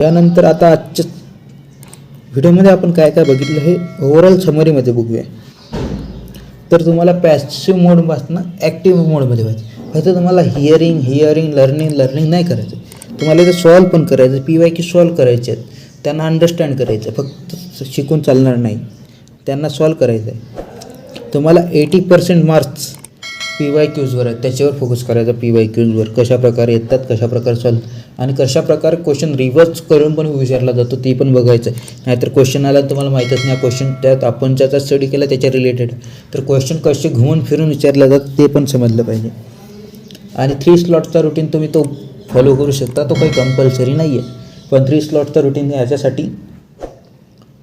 त्यानंतर आता आजच्या व्हिडिओमध्ये आपण काय काय बघितलं हे ओव्हरऑल समरीमध्ये बघूया. तर तुम्हाला पॅसिव्ह मोडपासून ॲक्टिव्ह मोडमध्ये व्हायचं. फक्त तुम्हाला हिअरिंग लर्निंग नाही करायचं. तुम्हाला इथं सॉल्व पण करायचं, PYQ सॉल्व करायचे आहेत. त्यांना अंडरस्टँड करायचं, फक्त शिकून चालणार नाही, त्यांना सॉल्व करायचं आहे. तुम्हाला 80% मार्क्स PYQजवर आहेत, त्याच्यावर फोकस करायचा. PYQजवर कशाप्रकारे येतात, कशाप्रकारे सॉल्व आणि कशाप्रकारे क्वेश्चन रिव्हर्स करून पण विचारला जातो ते पण बघायचं आहे. नाहीतर क्वेश्चन आला तुम्हाला माहीतच नाही, क्वेश्चन त्यात आपण ज्याचा स्टडी केला त्याच्या रिलेटेड, तर क्वेश्चन कसे घुमून फिरून विचारले जातात ते पण समजलं पाहिजे. आणि 3 स्लॉटचा रुटीन तुम्ही तो फॉलो करू शकता, तो काही कंपल्सरी नाही आहे. पण 3 स्लॉटचा रुटीन याच्यासाठी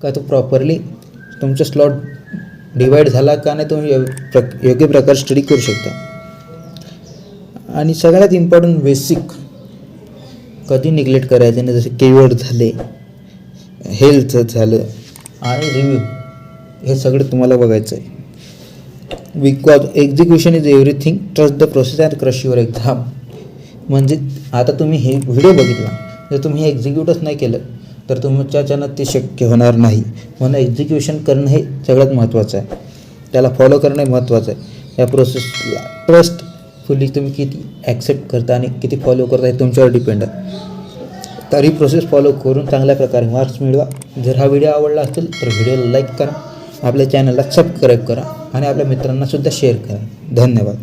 का तो प्रॉपरली तुमचा स्लॉट डिवाईड झाला का नाही तुम्ही योग्य प्रकारे स्टडी करू शकता. आणि सगळ्यात इम्पॉर्टंट बेसिक कधी निग्लेक्ट करायचं नाही, जसे कीवर्ड झाले, हेल्थ झालं आणि रिव्ह्यू, हे सगळं तुम्हाला बघायचं आहे. Because execution is everything, trust the process and crush your exam. म्हणजे आता तुम्ही हे व्हिडिओ बघितला, जर तुम्ही हे एक्झिक्यूटच नाही केलं तर तुमच्याच्यानं ते शक्य होणार नाही. म्हणून एक्झिक्युशन करणं हे सगळ्यात महत्त्वाचं आहे, त्याला फॉलो करणं महत्त्वाचं आहे. या प्रोसेसला ट्रस्टफुली तुम्ही किती ॲक्सेप्ट करता आणि किती फॉलो करता हे तुमच्यावर डिपेंड आहे. तर ही प्रोसेस फॉलो करून चांगल्या प्रकारे मार्क्स मिळवा. जर हा व्हिडिओ आवडला असेल तर व्हिडिओला लाईक करा, आपल्या चॅनलला सबस्क्राईब करा आणि आपल्या मित्रांनासुद्धा शेअर करा. धन्यवाद.